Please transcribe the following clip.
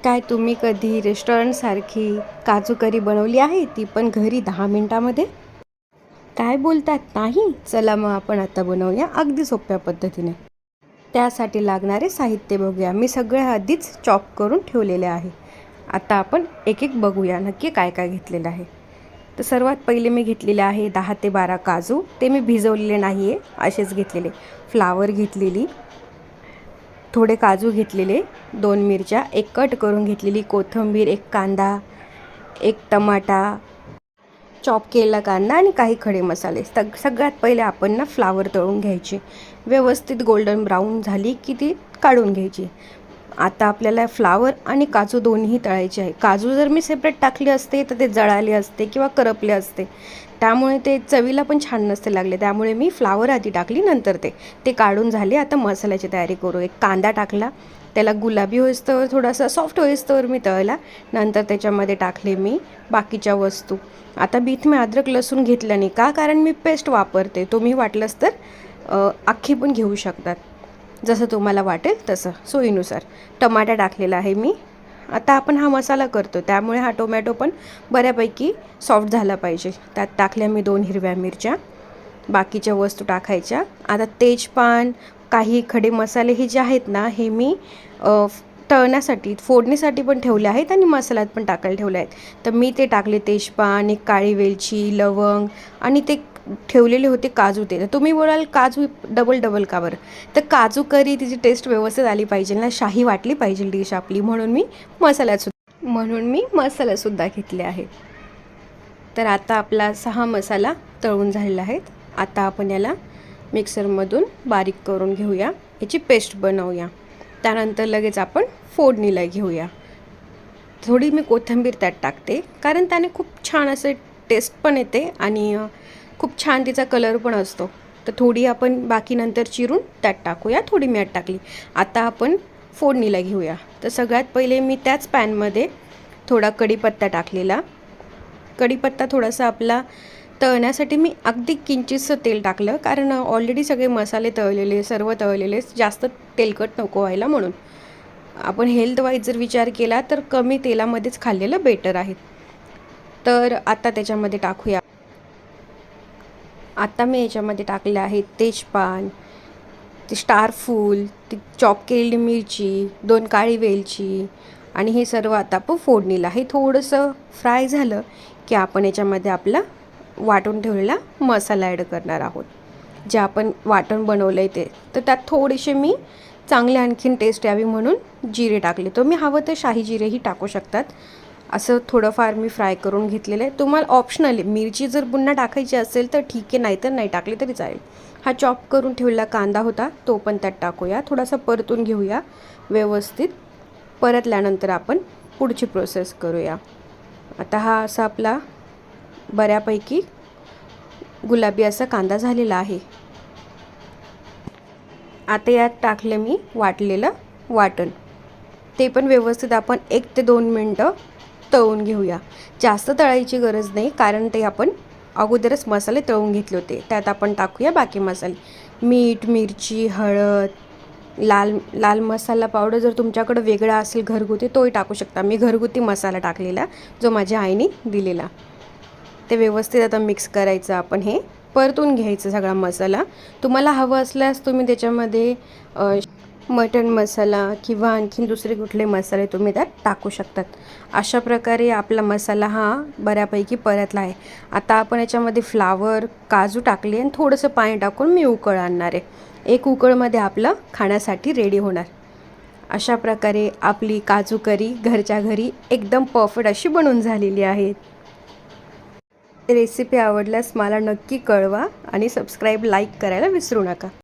काय तुम्ही कधी रेस्टॉरंटसारखी काजू करी बनवली आहे, ती पण घरी 10 मिनिटामध्ये? काय बोलतात नाही? चला मग आपण आता बनवूया अगदी सोप्या पद्धतीने. त्यासाठी लागणारे साहित्य बघूया. मी सगळं आधीच चॉप करून ठेवलेले आहे. आता आपण एक एक बघूया नक्की काय काय घेतलेलं आहे. तर सर्वात पहिले मी घेतलेले आहे 10 ते 12 काजू. ते मी भिजवलेले नाही आहे, असेच घेतलेले. फ्लावर घेतलेली, थोडे काजू घेतलेले, 2 मिरच्या, एक कट करून घेतलेली कोथिंबीर, एक कांदा, एक टमाटा, चॉप केलेला कांदा आणि काही खडे मसाले. सगळ्यात पहिले आपण ना फ्लावर तळून घ्यायची. व्यवस्थित गोल्डन ब्राऊन झाली की ती काढून घ्यायची. आता आपल्याला फ्लावर आणि काजू दोन्ही तळायचे आहे. काजू जर मी सेपरेट टाकले असते तर ते जळाले असते किंवा करपले असते, त्यामुळे ते चवीला पण छान नसते लागले. त्यामुळे मी फ्लावर आधी टाकली, नंतर ते काढून झाले. आता मसाल्याची तयारी करू. एक कांदा टाकला, त्याला गुलाबी होईस्तोवर थोडासा सॉफ्ट होईस्तोवर मी तळला. नंतर त्याच्यामध्ये टाकले मी बाकीच्या वस्तू. आता बीट मी अद्रक लसूण घेतलं नाही का, कारण मी पेस्ट वापरते. तुम्ही वाटलंच तर अख्खी पण घेऊ शकतात, जसं तुम्हाला वाटेल तसं सोयीनुसार. टमाटा टाकलेला आहे मी. आता आपण हा मसाला करतो, त्यामुळे हा टोमॅटो पण बऱ्यापैकी सॉफ्ट झाला पाहिजे. त्यात टाकल्या मी 2 हिरव्या मिरच्या, बाकीच्या वस्तू टाकायच्या. आता तेजपान, काही खडे मसाले हे जे आहेत ना, हे मी तळण्यासाठी फोडणीसाठी पण ठेवले आहेत आणि मसाल्यात पण टाकायला ठेवले आहेत. तर मी ते टाकले तेजपान, एक काळी वेलची, लवंग आणि ते ठेवलेले होते काजू. ते तर तुम्ही बोलाल काजू डबल का बरं? तर काजू करी तिची टेस्ट व्यवस्थित आली पाहिजे ना, शाही वाटली पाहिजे डिश आपली, म्हणून मी मसालासुद्धा घेतले आहे. तर आता आपला 6 मसाला तळून झालेला आहे. आता आपण याला मिक्सरमधून बारीक करून घेऊया, याची पेस्ट बनवूया. त्यानंतर लगेच आपण फोडणीला घेऊया. थोडी मी कोथिंबीर त्यात टाकते, कारण त्याने खूप छान असे टेस्ट पण येते आणि खूप छान तिचा कलर पण असतो. तर थोडी आपण बाकी नंतर चिरून त्यात टाकूया. थोडी मी यात टाकली. आता आपण फोडणीला घेऊया. तर सगळ्यात पहिले मी त्याच पॅनमध्ये थोडा कढीपत्ता टाकलेला. कढीपत्ता थोडासा आपला तळण्यासाठी मी अगदी किंचितसं तेल टाकलं, कारण ऑलरेडी सगळे मसाले तळलेले, सर्व तळलेले, जास्त तेलकट नको व्हायला म्हणून. आपण हेल्थ वाईज जर विचार केला तर कमी तेलामध्येच खाल्लेलं बेटर आहे. तर आता त्याच्यामध्ये टाकूया. आता मी याच्यामध्ये टाकले आहे तेजपान, ते स्टार फूल, ती चॉप केलेली मिरची, 2 काळी वेलची आणि हे सर्व आता आपण फोडणीला. हे थोडंसं फ्राय झालं की आपण याच्यामध्ये आपला वाटून ठेवलेला मसाला ॲड करणार आहोत, जे आपण वाटण बनवलं आहे ते. तर त्यात थोडेसे मी चांगले आणखीन टेस्ट यावी म्हणून जिरे टाकले. तर मी हवं तर शाही जिरेही टाकू शकतात. असं थोडंफार मी फ्राय करून घेतलेलं आहे. तुम्हाला ऑप्शनल आहे, मिरची जर पुन्हा टाकायची असेल तर ठीक आहे, नाहीतर नाही टाकली तरी चालेल. हा चॉप करून ठेवलेला कांदा होता, तो पण त्यात टाकूया. थोडासा परतून घेऊया व्यवस्थित. परतल्यानंतर आपण पुढची प्रोसेस करूया. आता हा असा आपला बऱ्यापैकी गुलाबी असा कांदा झालेला आहे. आता यात टाकले मी वाटलेलं वाटण. ते पण व्यवस्थित आपण 1 ते 2 मिनटं तळून घेऊया. जास्त तळायची गरज नाही, कारण ते आपण अगोदरच मसाले तळून घेतले होते. त्यात आपण टाकूया बाकी मसाले, मीठ, मिरची, हळद, लाल मसाला पावडर जर तुमच्याकडे वेगळा असेल घरगुती तोही टाकू शकता. मी घरगुती मसाला टाकलेला, जो माझ्या आईने दिलेला. ते व्यवस्थित आता मिक्स करायचं. आपण हे परतून घ्यायचं सगळा मसाला. तुम्हाला हवं असल्यास तुम्ही त्याच्यामध्ये मटण मसाला किंवा आणखीन दुसरे कुठले मसाले तुम्ही त्यात टाकू शकतात. अशा प्रकारे आपला मसाला हा बऱ्यापैकी परतला आहे. आता आपण याच्यामध्ये फ्लावर, काजू टाकले आणि थोडंसं पाणी टाकून मी उकळ आणणार आहे. 1 उकळमध्ये आपलं खाण्यासाठी रेडी होणार. अशा प्रकारे आपली काजू करी घरच्या घरी एकदम परफेक्ट अशी बनून झालेली आहे. रेसिपी आवडल्यास मला नक्की कळवा आणि सबस्क्राईब, लाईक करायला विसरू नका.